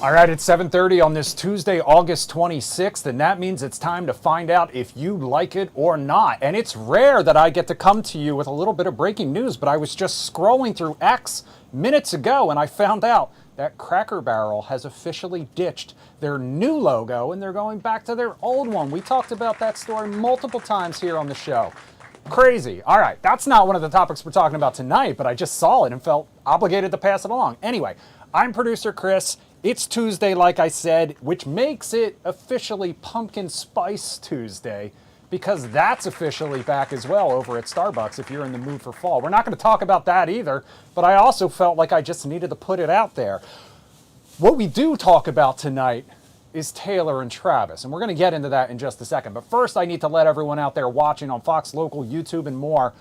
All right, it's 7:30 on this Tuesday, August 26th, and that means it's time to find out if you like it or not. And it's rare that I get to come to you with a little bit of breaking news, but I was just scrolling through X minutes ago, and I found out that Cracker Barrel has officially ditched their new logo, and they're going back to their old one. We talked about that story multiple times here on the show. Crazy. All right, that's not one of the topics we're talking about tonight, but I just saw it and felt obligated to pass it along. Anyway, I'm producer Chris. It's Tuesday, like I said, which makes it officially Pumpkin Spice Tuesday, because that's officially back as well over at Starbucks if you're in the mood for fall. We're not going to talk about that either, but I also felt like I just needed to put it out there. What we do talk about tonight is Taylor and Travis, and we're going to get into that in just a second. But first, I need to let everyone out there watching on Fox Local, YouTube, and more,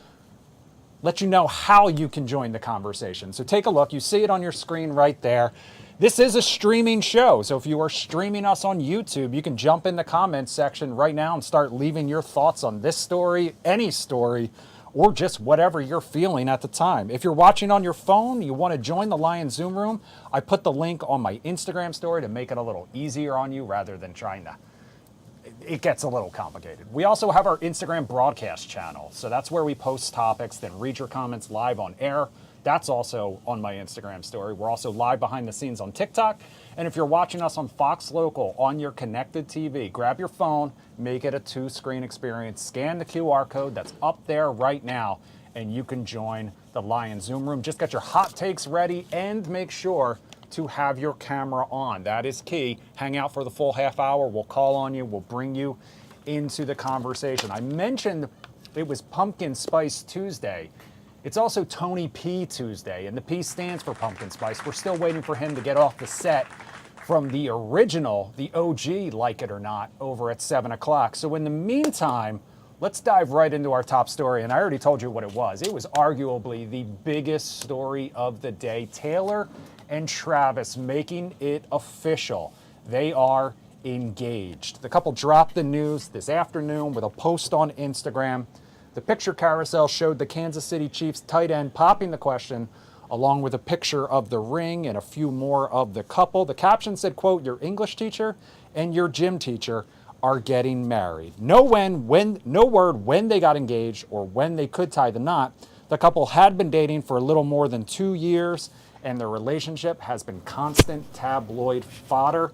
let you know how you can join the conversation. So take a look. You see it on your screen right there. This is a streaming show, so if you are streaming us on YouTube, you can jump in the comments section right now and start leaving your thoughts on this story, any story, or just whatever you're feeling at the time. If you're watching on your phone, you want to join the Lion Zoom room, I put the link on my Instagram story to make it a little easier on you rather than trying to. It gets a little complicated. We also have our Instagram broadcast channel, so that's where we post topics, then read your comments live on air. That's also on my Instagram story. We're also live behind the scenes on TikTok. And if you're watching us on Fox Local on your connected TV, grab your phone, make it a two-screen experience, scan the QR code that's up there right now, and you can join the Lion Zoom room. Just get your hot takes ready and make sure to have your camera on. That is key. Hang out for the full half hour. We'll call on you. We'll bring you into the conversation. I mentioned it was Pumpkin Spice Tuesday. It's also Tony P Tuesday, and the P stands for Pumpkin Spice. We're still waiting for him to get off the set from the original, the OG, Like It or Not, over at 7 o'clock. So in the meantime, let's dive right into our top story. And I already told you what it was. It was arguably the biggest story of the day. Taylor and Travis making it official. They are engaged. The couple dropped the news this afternoon with a post on Instagram. The picture carousel showed the Kansas City Chiefs tight end popping the question, along with a picture of the ring and a few more of the couple. The caption said, quote, "Your English teacher and your gym teacher are getting married." No word when they got engaged or when they could tie the knot. The couple had been dating for a little more than 2 years, and their relationship has been constant tabloid fodder.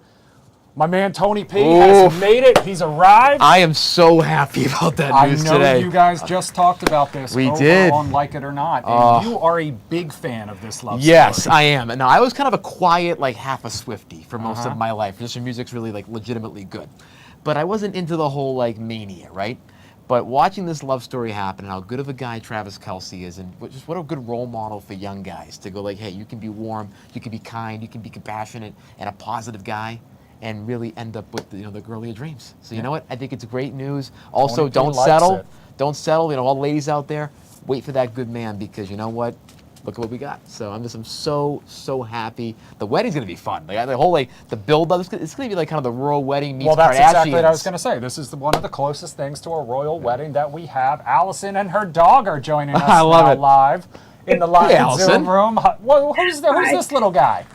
My man Tony P has made it. He's arrived. I am so happy about that news today. I know you guys just talked about this did. on Like It or Not, and you are a big fan of this love story. Yes, I am. And now, I was kind of a quiet, like half a Swiftie for most of my life. Just your music's really like legitimately good. But I wasn't into the whole like mania, right? But watching this love story happen and how good of a guy Travis Kelce is, and just what a good role model for young guys to go like, hey, you can be warm, you can be kind, you can be compassionate, and a positive guy, and really end up with the girl of your dreams. So you know what? I think it's great news. Also, don't settle. Don't settle. All the ladies out there, wait for that good man, because you know what? Look at what we got. So I'm so happy. The wedding's gonna be fun. Like the whole the build up. It's gonna be like kind of the royal wedding meets Kardashians. Well, that's exactly what I was gonna say. This is one of the closest things to a royal wedding that we have. Allison and her dog are joining us now live in the Lion Zoom room. Well, who's this little guy?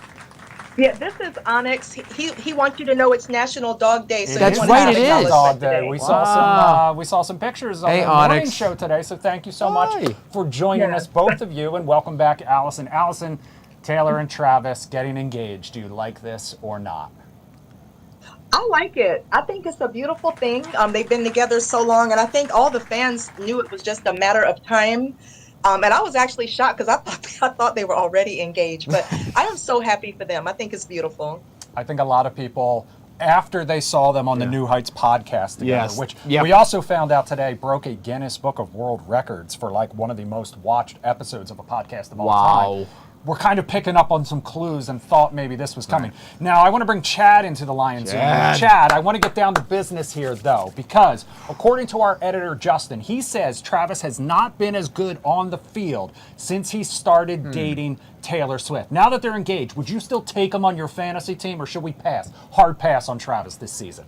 Yeah, this is Onyx. He wants you to know it's National Dog Day. So that's right, it is. Dog Day. We saw some pictures on the morning show today. So thank you so much for joining us, both of you, and welcome back, Allison. Allison, Taylor and Travis getting engaged. Do you like this or not? I like it. I think it's a beautiful thing. They've been together so long, and I think all the fans knew it was just a matter of time. And I was actually shocked because I thought they were already engaged. But I am so happy for them. I think it's beautiful. I think a lot of people, after they saw them on the New Heights podcast together, which we also found out today broke a Guinness Book of World Records for like one of the most watched episodes of a podcast of all time. We're kind of picking up on some clues and thought maybe this was coming. Now, I want to bring Chad into the Lion Zoom. Chad, I want to get down to business here, though, because according to our editor, Justin, he says Travis has not been as good on the field since he started dating Taylor Swift. Now that they're engaged, would you still take him on your fantasy team, or should we pass? Hard pass on Travis this season.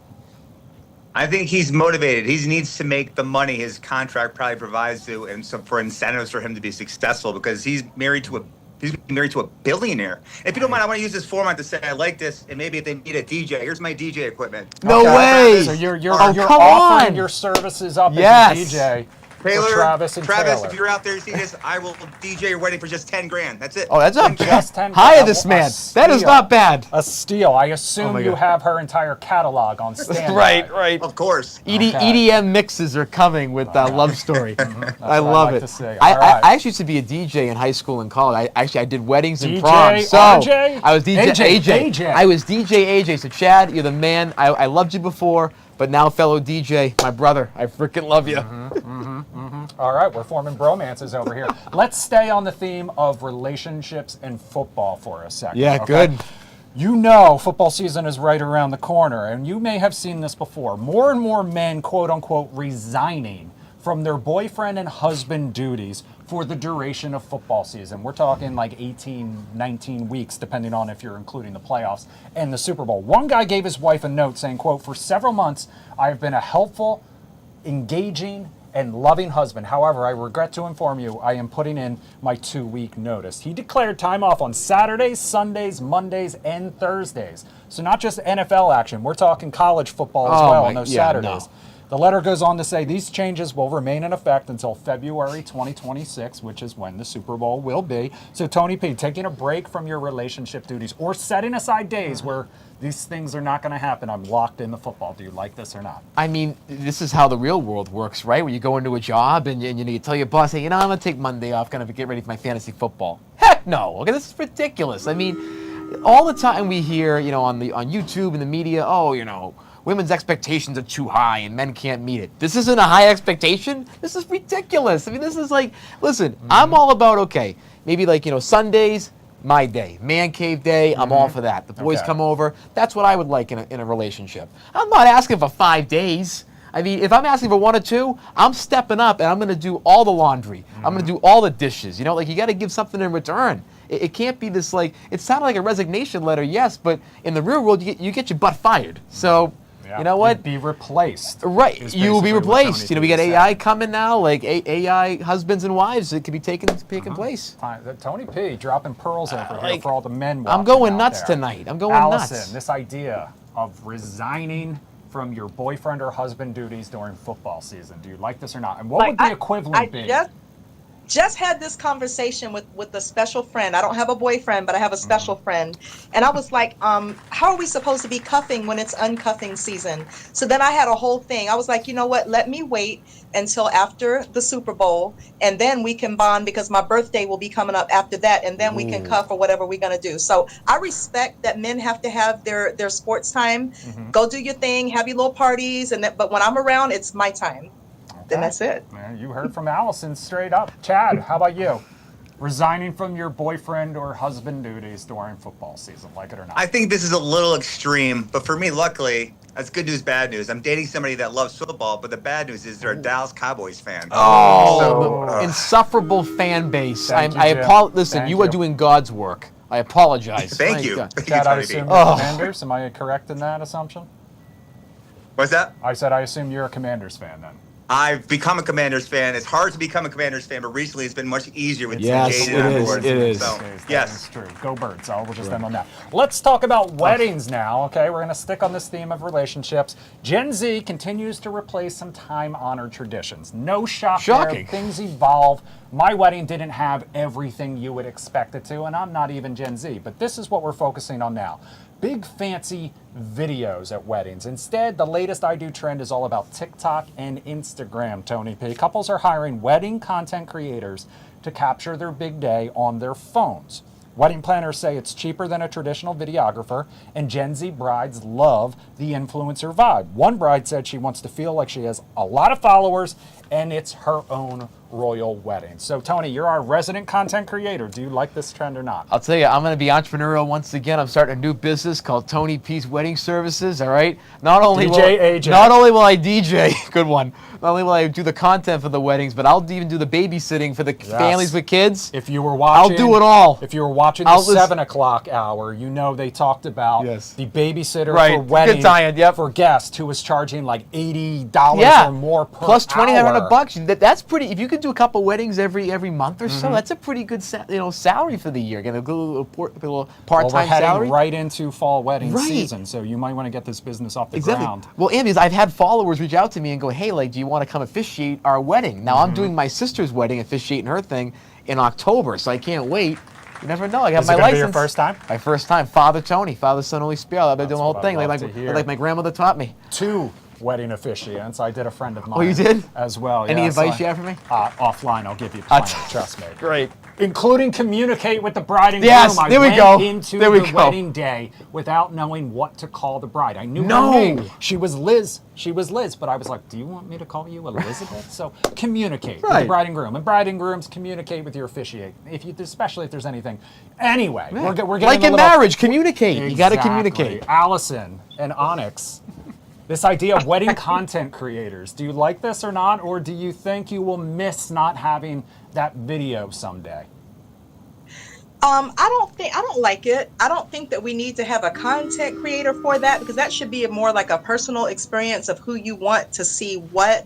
I think he's motivated. He needs to make the money his contract probably provides to, and so for incentives for him to be successful, because he's married to a He's gonna be married to a billionaire. If you don't mind, I want to use this format to say I like this, and maybe if they need a DJ, here's my DJ equipment. No Okay. way. So you're come offering on. your services up Yes. as a DJ Taylor, for Travis and Taylor. if you're out there to see this, I will DJ your wedding for just 10 grand. That's it. Oh, that's up. Just 10 Hire grand. this A man. That is steal. not bad. A steal. I assume my you God. have her entire catalog on standby. Right. Of course. Okay. EDM mixes are coming with Love Story. I what love I like it. to see. I All right. actually used to be a DJ in high school and college. I did weddings and DJ proms. So RJ? I was DJ AJ. I was DJ AJ. So Chad, you're the man. I loved you before, but now fellow DJ, my brother. I freaking love you. All right, we're forming bromances over here. Let's stay on the theme of relationships and football for a second. Yeah, okay? good. You know football season is right around the corner, and you may have seen this before. More and more men, quote unquote, resigning from their boyfriend and husband duties for the duration of football season. We're talking like 18, 19 weeks, depending on if you're including the playoffs and the Super Bowl. One guy gave his wife a note saying, quote, "For several months, I've been a helpful, engaging, and loving husband. However, I regret to inform you, I am putting in my 2-week notice." He declared time off on Saturdays, Sundays, Mondays, and Thursdays. So not just NFL action, we're talking college football as well on those Saturdays. No. The letter goes on to say these changes will remain in effect until February 2026, which is when the Super Bowl will be. So Tony P, taking a break from your relationship duties or setting aside days where these things are not going to happen. I'm locked into football. Do you like this or not? I mean, this is how the real world works, right? Where you go into a job and you tell your boss, hey, I'm going to take Monday off, kind of get ready for my fantasy football. Heck no. Okay, this is ridiculous. I mean, all the time we hear, on YouTube and the media, women's expectations are too high and men can't meet it. This isn't a high expectation. This is ridiculous. I mean, this is like, listen, I'm all about, maybe Sundays, my day. Man cave day, I'm all for that. The boys come over. That's what I would like in a relationship. I'm not asking for 5 days. I mean, if I'm asking for 1 or 2, I'm stepping up and I'm going to do all the laundry. I'm going to do all the dishes. You got to give something in return. It can't be this it sounded like a resignation letter, yes, but in the real world, you get your butt fired. So, you know what? You'd be replaced. Right, you will be replaced. We got AI coming now, like AI husbands and wives that could be taking place. Tony P dropping pearls over here for all the men watching I'm going out nuts there. tonight. I'm going Allison, nuts. this idea of resigning from your boyfriend or husband duties during football season. Do you like this or not? And what would the equivalent be? Just had this conversation with a special friend. I don't have a boyfriend, but I have a special friend. And I was like, how are we supposed to be cuffing when it's uncuffing season? So then I had a whole thing. I was like, you know what? Let me wait until after the Super Bowl, and then we can bond because my birthday will be coming up after that, and then we can cuff or whatever we're going to do. So I respect that men have to have their sports time. Go do your thing, have your little parties, but when I'm around, it's my time. Then that's it. Man, you heard from Allison straight up. Chad, how about you? Resigning from your boyfriend or husband duties during football season, like it or not? I think this is a little extreme, but for me, luckily, that's good news, bad news. I'm dating somebody that loves football, but the bad news is they're a Dallas Cowboys fan. Oh, insufferable fan base. Thank you, I Jim. apologize. Listen, Thank you are you. doing God's work. I apologize. Thank My you. God. Thank you, Chad, I Tony B. assume you're Commanders. Am I correct in that assumption? What's that? I said I assume you're a Commanders fan then. I've become a Commanders fan. It's hard to become a Commanders fan, but recently it's been much easier with Yes, Jaden it on is, board. it is. So, That yes. is true. Go Birds. We'll just end on that. Let's talk about weddings now, okay? We're going to stick on this theme of relationships. Gen Z continues to replace some time-honored traditions. No shock there. Shocking. Things evolve. My wedding didn't have everything you would expect it to, and I'm not even Gen Z, but this is what we're focusing on now. Big fancy videos at weddings. Instead, the latest I do trend is all about TikTok and Instagram, Tony P. Couples are hiring wedding content creators to capture their big day on their phones. Wedding planners say it's cheaper than a traditional videographer, and Gen Z brides love the influencer vibe. One bride said she wants to feel like she has a lot of followers and it's her own royal wedding. So, Tony, you're our resident content creator. Do you like this trend or not? I'll tell you, I'm going to be entrepreneurial once again. I'm starting a new business called Tony P's Wedding Services. All right. Not only will I DJ, good one. Not only will I do the content for the weddings, but I'll even do the babysitting for the families with kids. If you were watching, I'll do it all. If you were watching the 7 o'clock hour, you know they talked about the babysitter for wedding Good tie-in, for guests who was charging like $80 or more per plus $2,500 $1,500. That's pretty. If you could do a couple weddings every month or so, that's a pretty good salary for the year. Get a little part-time we're heading salary. right into fall wedding season, so you might want to get this business off the ground. Well, Andy, I've had followers reach out to me and go, "Hey, like, do you want to come officiate our wedding?" Now I'm doing my sister's wedding, officiating her thing in October, so I can't wait. You never know. I got Is my it gonna license. be your first time? My first time. Father Tony, Father Son, Holy Spirit. I've been doing the whole what thing, I like love to hear. my grandmother taught me. 2 wedding officiants. I did a friend of mine. Oh, you did? As well. Any yeah, advice you have for me? Offline, I'll give you plenty. Trust me. Great. Including communicate with the bride and Yes, groom. there we I go. went into There we the go. wedding day without knowing what to call the bride. I knew her No. name. She was Liz. But I was like, do you want me to call you Elizabeth? So communicate with the Right. bride and groom. And bride and grooms communicate with your officiate, especially if there's anything. Anyway, we're getting Like a in little- marriage, communicate. You got to Exactly. communicate. Allison and Onyx. This idea of wedding content creators. Do you like this or not? Or do you think you will miss not having that video someday? I don't like it. I don't think that we need to have a content creator for that, because that should be more like a personal experience of who you want to see what.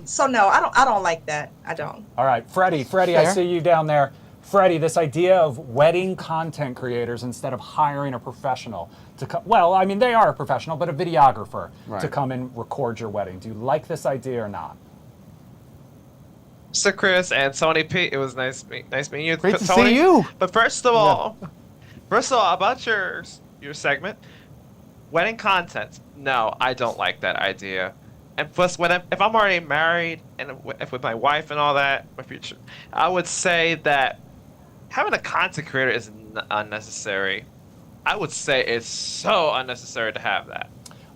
So no, I don't like that. I don't. All right, Freddie, I Fair. see you down there. Freddie, this idea of wedding content creators instead of hiring a professional to come, well, I mean, they are a professional, but a videographer to Right. come and record your wedding. Do you like this idea or not? Mr. Chris and Tony P, it was nice meeting you. Great to Tony. see you. But first of all, about your segment, wedding content. No, I don't like that idea. And plus, if I'm already married and if with my wife and all that, my future, I would say that having a content creator is unnecessary. I would say it's so unnecessary to have that.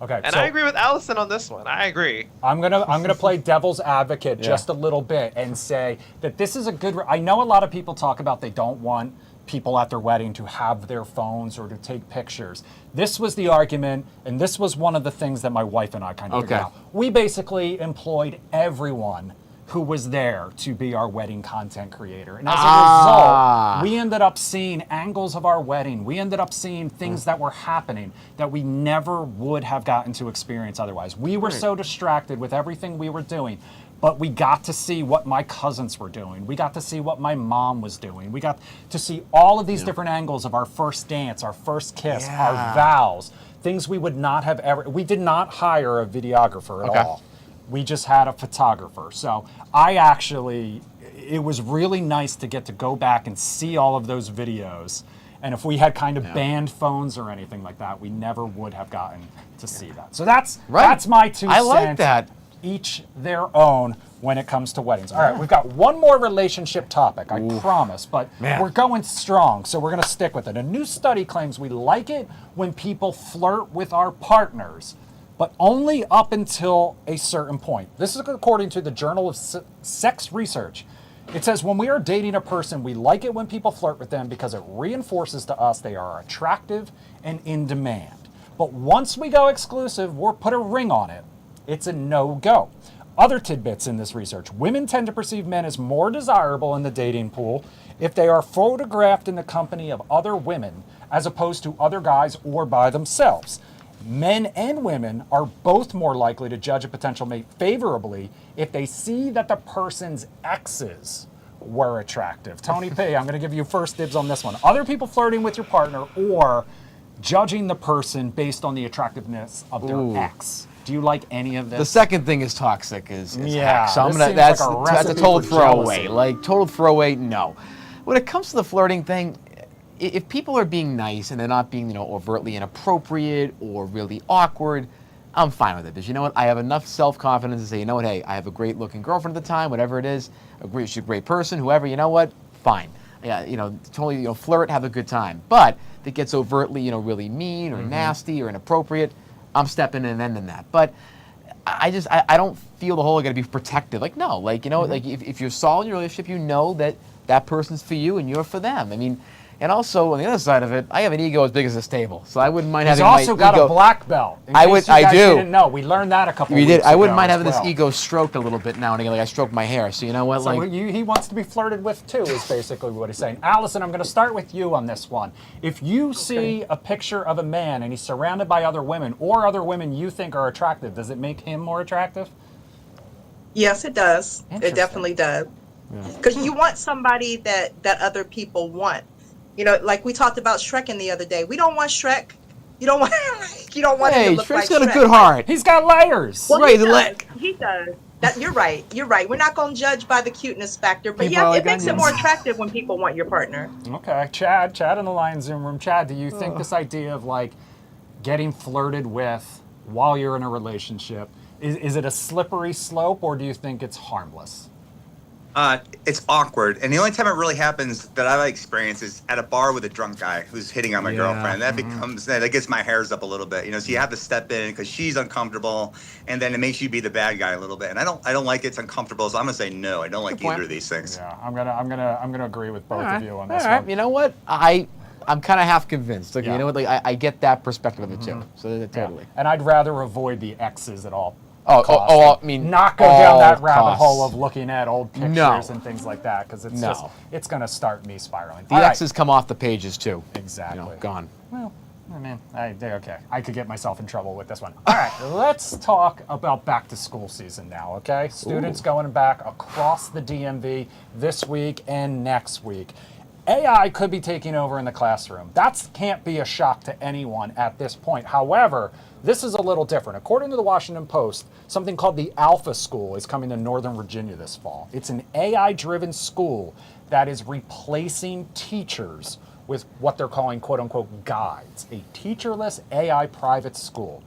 Okay, And so I agree with Allison on this one. I agree. I'm gonna play devil's advocate just a little bit and say that this is a good. I know a lot of people talk about they don't want people at their wedding to have their phones or to take pictures. This was the argument, and this was one of the things that my wife and I kind of figured out. We basically employed everyone who was there to be our wedding content creator. And as a result, we ended up seeing angles of our wedding. We ended up seeing things that were happening that we never would have gotten to experience otherwise. We were so distracted with everything we were doing, but we got to see what my cousins were doing. We got to see what my mom was doing. We got to see all of these different angles of our first dance, our first kiss, our vows, things we would not have ever. We did not hire a videographer at all. We just had a photographer. So it was really nice to get to go back and see all of those videos. And if we had kind of banned phones or anything like that, we never would have gotten to see that. So that's my 2 cents. I like that. Each their own when it comes to weddings. All right, we've got one more relationship topic, I promise, but we're going strong, so we're going to stick with it. A new study claims we like it when people flirt with our partners, but only up until a certain point. This is according to the Journal of Sex Research. It says when we are dating a person, we like it when people flirt with them because it reinforces to us they are attractive and in demand. But once we go exclusive, or put a ring on it, it's a no-go. Other tidbits in this research. Women tend to perceive men as more desirable in the dating pool if they are photographed in the company of other women as opposed to other guys or by themselves. Men and women are both more likely to judge a potential mate favorably if they see that the person's exes were attractive. Tony P, I'm going to give you first dibs on this one. Other people flirting with your partner or judging the person based on the attractiveness of their ex. Do you like any of this? The second thing is toxic is Yeah, heck. So this seems that's like a that's a recipe total for throwaway. jealousy. Like total throwaway, no. When it comes to the flirting thing, if people are being nice and they're not being, overtly inappropriate or really awkward, I'm fine with it. Because you know what? I have enough self-confidence to say, you know what, hey, I have a great looking girlfriend at the time, whatever it is, she's a great person, whoever, you know what? Fine. Yeah, totally, flirt, have a good time. But if it gets overtly, really mean or nasty or inappropriate, I'm stepping in and ending that. But I don't feel the whole got to be protective. Like, no, like, like if you're solid in your relationship, you know that person's for you and you're for them. I mean, and also on the other side of it, I have an ego as big as this table, so I wouldn't mind He's having my also got ego. a black belt. I do. Didn't know. We learned that a couple. We weeks did. I wouldn't ago mind as having this well. ego stroked a little bit now and again, like I stroke my hair. So you know what, So like. he wants to be flirted with too, is basically what he's saying. Allison, I'm going to start with you on this one. If you see a picture of a man and he's surrounded by other women or other women you think are attractive, does it make him more attractive? Yes, it does. It Interesting. definitely does. Yeah. Because you want somebody that other people want. You know, like we talked about Shrek in the other day. We don't want Shrek. You don't want you don't want him Hey, to look Shrek's like got a Shrek. good heart. He's got layers. Well, Right, he does. like- He does. That you're right. You're right. We're not going to judge by the cuteness factor, but People yeah, like it makes it onions. more attractive when people want your partner. Okay, Chad in the Lion Zoom room. Chad, do you think this idea of like getting flirted with while you're in a relationship, is it a slippery slope, or do you think it's harmless? It's awkward, and the only time it really happens that I've experienced is at a bar with a drunk guy who's hitting on my Yeah. girlfriend. That becomes that gets my hairs up a little bit, you know. So you have to step in because she's uncomfortable, and then it makes you be the bad guy a little bit. And I don't like it's uncomfortable, so I'm gonna say no. I don't like point. either of these things. Yeah, I'm gonna agree with both of you on this All right. one. You know what? I'm kind of half convinced. Okay, Yeah. you know what? Like I get that perspective of it too. So Yeah. totally. And I'd rather avoid the X's at all. Oh, costs. I mean, not go down all that rabbit hole costs. of looking at old pictures No. and things like that, because it's No. just it's gonna start me spiraling. The All right. X's come off the pages too. Exactly. You know, gone. Well, I mean, okay. I could get myself in trouble with this one. All right, let's talk about back to school season now, okay? Students going back across the DMV this week and next week. AI could be taking over in the classroom. That can't be a shock to anyone at this point. However, this is a little different. According to the Washington Post, something called the Alpha School is coming to Northern Virginia this fall. It's an AI-driven school that is replacing teachers with what they're calling quote-unquote guides, a teacherless AI private school.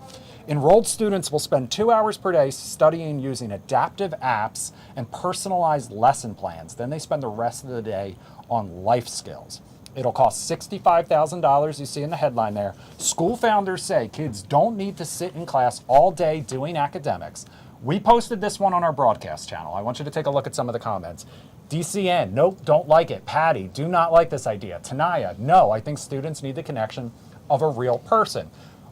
Enrolled students will spend 2 hours per day studying using adaptive apps and personalized lesson plans. Then they spend the rest of the day on life skills. It'll cost $65,000, you see in the headline there. School founders say kids don't need to sit in class all day doing academics. We posted this one on our broadcast channel. I want you to take a look at some of the comments. DCN, nope, don't like it. Patty, do not like this idea. Tanaya, no, I think students need the connection of a real person.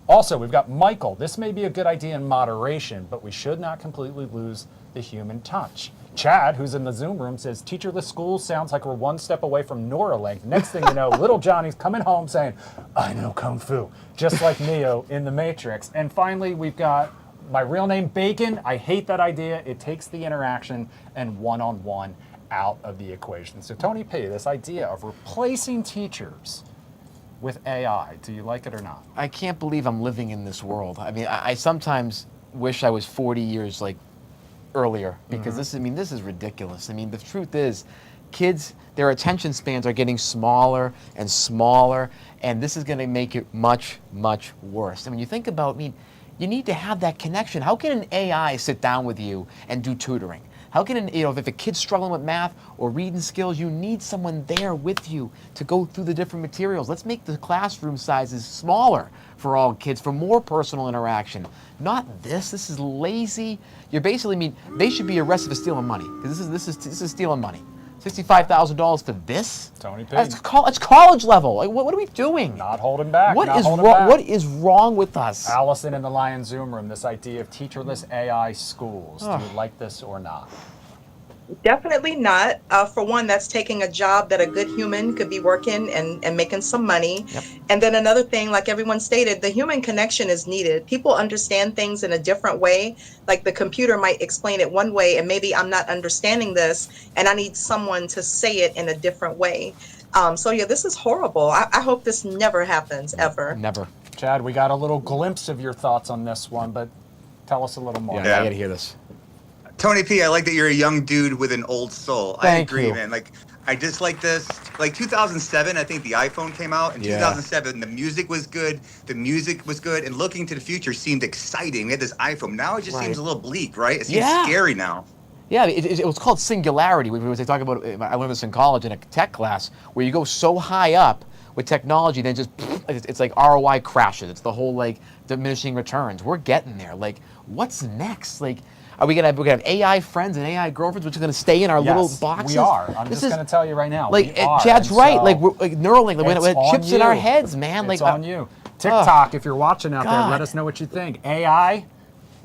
Also, we've got Michael. This may be a good idea in moderation, but we should not completely lose the human touch. Chad, who's in the Zoom room, says, teacherless schools sounds like we're one step away from Neuralink. Next thing you know, little Johnny's coming home saying, I know Kung Fu, just like Neo in The Matrix. And finally, we've got my real name, Bacon. I hate that idea. It takes the interaction and one-on-one out of the equation. So Tony P, this idea of replacing teachers with AI, do you like it or not? I can't believe I'm living in this world. I mean, I sometimes wish I was 40 years earlier because this is ridiculous. I mean, the truth is, kids, their attention spans are getting smaller and smaller, and this is going to make it much, much worse. I mean, you think about, you need to have that connection. How can an AI sit down with you and do tutoring? How can if a kid's struggling with math or reading skills, you need someone there with you to go through the different materials. Let's make the classroom sizes smaller for all kids for more personal interaction. Not this. This is lazy. You're basically they should be arrested for stealing money because this is stealing money. $65,000 for this? Tony P. That's college level. Like, what are we doing? Not holding back. What not is holding wrong? back. What is wrong with us? Allison in the Lion Zoom room, this idea of teacherless AI schools. Do you like this or not? Definitely not. For one, that's taking a job that a good human could be working and making some money. Yep. And then another thing, like everyone stated, the human connection is needed. People understand things in a different way. Like the computer might explain it one way, and maybe I'm not understanding this, and I need someone to say it in a different way. So yeah, this is horrible. I hope this never happens, ever. Never. Chad, we got a little glimpse of your thoughts on this one, but tell us a little more. Yeah, I gotta hear this. Tony P, I like that you're a young dude with an old soul. I Thank agree, you. man. I just like this. 2007, I think the iPhone came out. In Yeah. 2007, the music was good. And looking to the future seemed exciting. We had this iPhone. Now it just seems a little bleak, right? It seems scary now. Yeah, it was called singularity. They talk about. I learned this in college in a tech class where you go so high up with technology, then just it's like ROI crashes. It's the whole diminishing returns. We're getting there. What's next? Are we gonna have AI friends and AI girlfriends, which are gonna stay in our little boxes? We are. I'm just gonna tell you right now. we are. Chad's And right. so We're Neuralink. We have on chips in our you. heads, man. It's on you. TikTok, if you're watching out there, God. let us know what you think. AI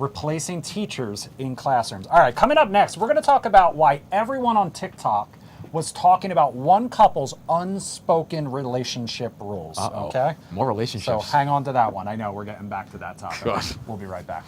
replacing teachers in classrooms. All right, coming up next, we're gonna talk about why everyone on TikTok was talking about one couple's unspoken relationship rules. Okay? More So relationships. hang on to that one. I know we're getting back to that topic. Gosh. We'll be right back.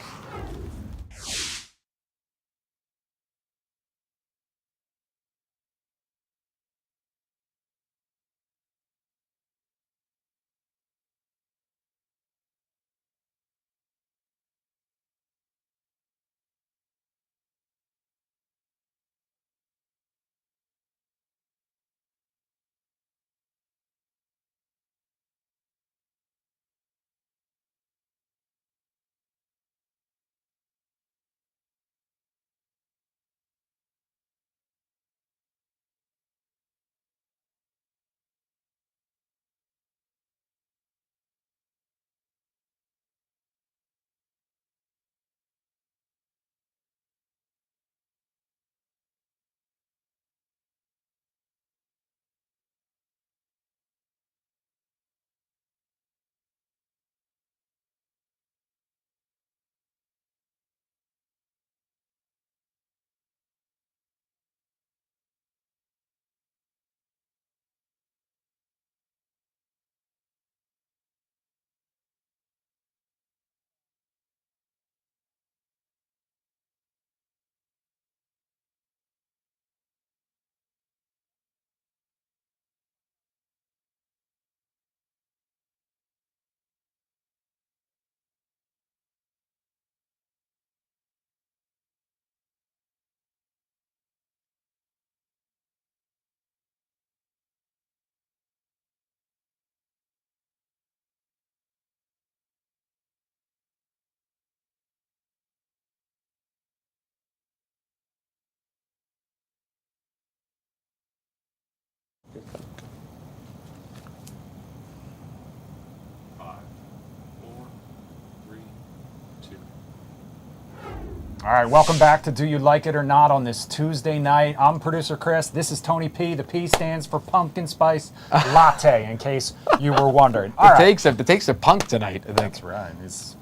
All right, welcome back to Do You Like It or Not on this Tuesday night. I'm producer Chris. This is Tony P. The P stands for pumpkin spice latte, in case you were wondering. All right. It takes a punk tonight, I think. That's right. He's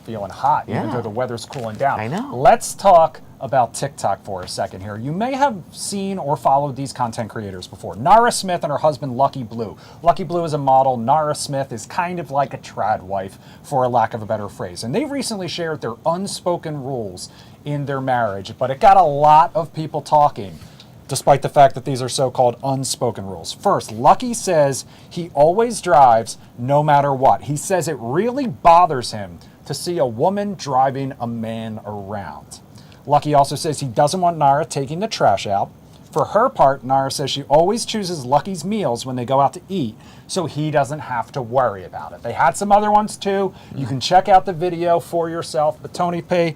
feeling hot, even Yeah. though the weather's cooling down. I know. Let's talk about TikTok for a second here. You may have seen or followed these content creators before. Nara Smith and her husband, Lucky Blue. Lucky Blue is a model. Nara Smith is kind of like a trad wife, for a lack of a better phrase. And they recently shared their unspoken rules in their marriage, but it got a lot of people talking, despite the fact that these are so-called unspoken rules. First, Lucky says he always drives no matter what. He says it really bothers him to see a woman driving a man around. Lucky also says he doesn't want Nara taking the trash out. For her part, Nara says she always chooses Lucky's meals when they go out to eat, so he doesn't have to worry about it. They had some other ones too. You can check out the video for yourself. But Tony P.,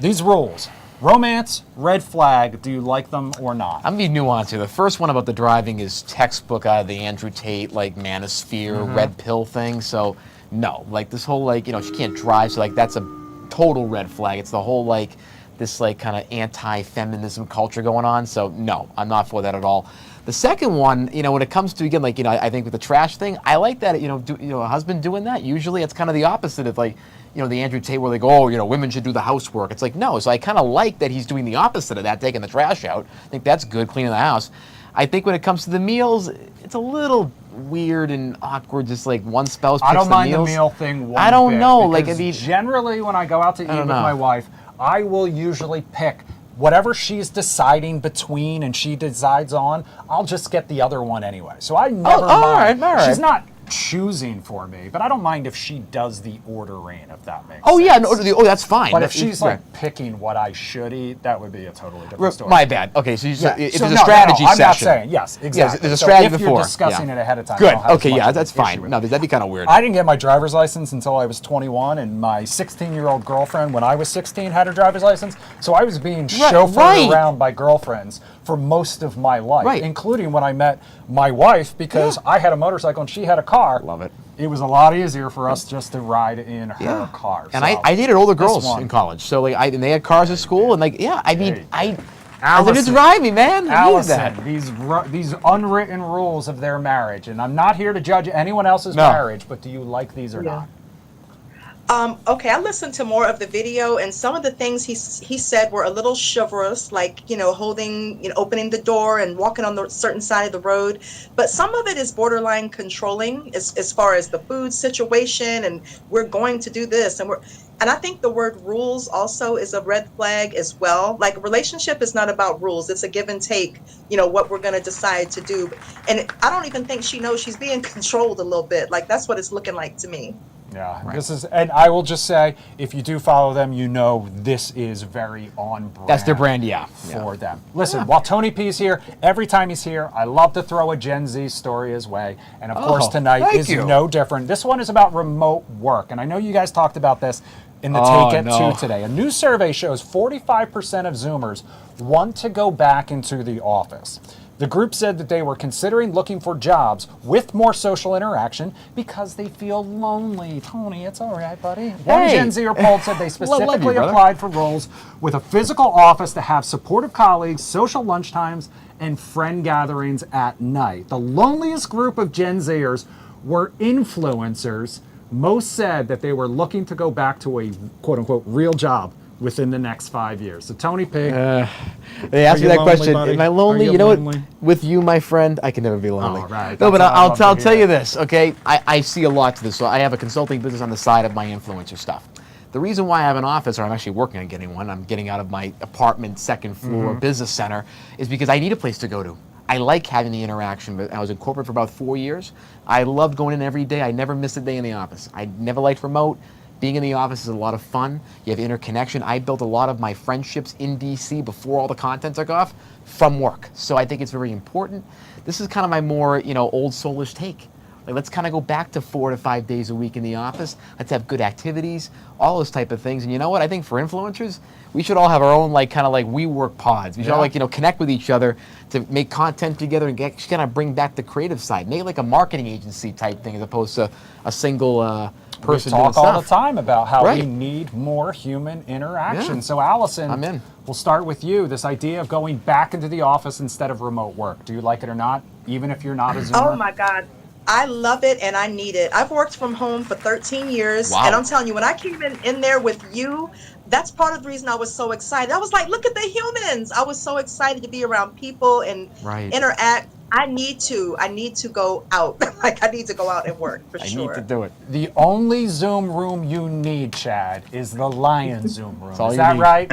these rules, romance, red flag, do you like them or not? I'm being nuanced here. The first one about the driving is textbook out of the Andrew Tate, like, manosphere, red pill thing. So, no. Like, this whole, like, she can't drive, so, like, that's a total red flag. It's the whole, like, this, like, kind of anti-feminism culture going on. So, no, I'm not for that at all. The second one, when it comes to, again, like, I think with the trash thing, I like that, a husband doing that. Usually it's kind of the opposite of, like, the Andrew Tate where they go, oh, women should do the housework. It's like, no. So I kind of like that he's doing the opposite of that, taking the trash out. I think that's good, cleaning the house. I think when it comes to the meals, it's a little weird and awkward, just like one spouse picks the meals. I don't mind the meal thing one I don't bit, know. Like, generally when I go out to eat with my wife, I will usually pick whatever she's deciding between and she decides on, I'll just get the other one anyway. So I never mind. All right. She's not choosing for me, but I don't mind if she does the ordering, if that makes sense. Oh, yeah. No, that's fine. But if she's like picking what I should eat, that would be a totally different story. My bad. Okay, so, Yeah. it's So a strategy I'm session. not saying, yes, exactly. Yes, there's a So strategy if before. you're discussing Yeah. it ahead of time, I Good. don't have as Okay, much yeah, of that's an issue fine. with No, it. that'd be kind of weird. I didn't get my driver's license until I was 21, and my 16-year-old girlfriend, when I was 16, had a driver's license. So I was being chauffeured around by girlfriends for most of my life, including when I met my wife, because I had a motorcycle and she had a car. Love it. It was a lot easier for us just to ride in her car. And I dated older girls in college, so like and they had cars at school, and like I learned to drive me, man. I needed that. These unwritten rules of their marriage, and I'm not here to judge anyone else's marriage, but do you like these or not? Okay, I listened to more of the video, and some of the things he said were a little chivalrous, like, holding, opening the door and walking on the certain side of the road. But some of it is borderline controlling as far as the food situation, and we're going to do this, and I think the word rules also is a red flag as well. Like, a relationship is not about rules. It's a give and take, what we're going to decide to do. And I don't even think she knows she's being controlled a little bit. Like, that's what it's looking like to me. Yeah, and I will just say, if you do follow them, this is very on brand. That's their brand, for them. Listen, while Tony P's here, every time he's here, I love to throw a Gen Z story his way, and of course tonight is no different. This one is about remote work, and I know you guys talked about this in the Take It 2 today. A new survey shows 45% of Zoomers want to go back into the office. The group said that they were considering looking for jobs with more social interaction because they feel lonely. Tony, it's all right, buddy. One Gen Zer poll said they specifically applied for roles with a physical office to have supportive colleagues, social lunchtimes, and friend gatherings at night. The loneliest group of Gen Zers were influencers. Most said that they were looking to go back to a quote-unquote real job within the next 5 years. So Tony P. They asked me that question. Buddy? Am I lonely? You know what? With you, my friend, I can never be lonely. Oh, right. No, but I'll tell you this, okay? I see a lot to this. So I have a consulting business on the side of my influencer stuff. The reason why I have an office, or I'm actually working on getting one, I'm getting out of my apartment, second floor business center, is because I need a place to go to. I like having the interaction, but I was in corporate for about 4 years. I loved going in every day. I never missed a day in the office. I never liked remote. Being in the office is a lot of fun. You have interconnection. I built a lot of my friendships in DC before all the content took off from work. So I think it's very important. This is kind of my more, old soulish take. Like, let's kind of go back to 4 to 5 days a week in the office. Let's have good activities, all those type of things. And you know what? I think for influencers, we should all have our own, kind of we work pods. We should all, connect with each other to make content together and kind of bring back the creative side. Make it like a marketing agency type thing as opposed to a single person talk doing all the stuff. time about how we Right. need more human interaction. Yeah. So, Allison, I'm in. we'll start with you. This idea of going back into the office instead of remote work. Do you like it or not, even if you're not a Zoomer? Oh my God. I love it and I need it. I've worked from home for 13 years. Wow. And I'm telling you, when I came in there with you, that's part of the reason I was so excited. I was like, look at the humans. I was so excited to be around people and Right. interact. I need to go out. Like I need to go out and work for I sure. need to do it. The only Zoom room you need, Chad, is the Lion Zoom room. all Is you that need. right?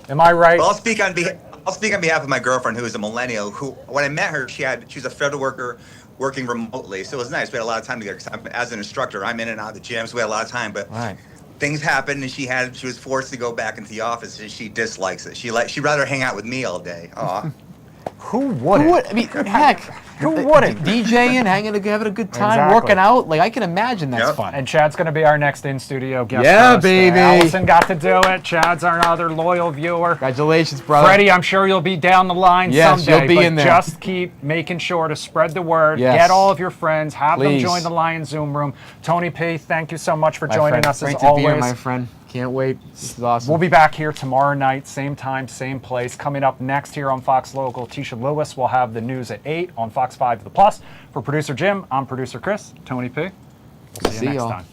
Am I right? Well, I'll speak on behalf of my girlfriend, who is a millennial. Who, when I met her, she was a federal worker working remotely, so it was nice. We had a lot of time together. 'Cause as an instructor, I'm in and out of the gym, so we had a lot of time. But Right. things happened, and she was forced to go back into the office, and she dislikes it. She'd rather hang out with me all day. Aw. Who wouldn't? Who would? I mean, heck, Who wouldn't? DJing, having a good time, Exactly. working out. Like I can imagine that's Yep. fun. And Chad's going to be our next in-studio guest. Yeah, host. baby. Allison got to do it. Chad's our other loyal viewer. Congratulations, brother. Freddie, I'm sure you'll be down the line Yes, someday. you'll be but in there. just keep making sure to spread the word. Yes. Get all of your friends. Have Please. them join the Lion Zoom room. Tony P, thank you so much for My joining friend. us Great as to always. be here, my friend. Can't wait. This is awesome. We'll be back here tomorrow night, same time, same place. Coming up next here on Fox Local, Tisha Lewis will have the news at 8 on Fox 5 The Plus. For producer Jim, I'm producer Chris. Tony P. We'll see you See next y'all. time.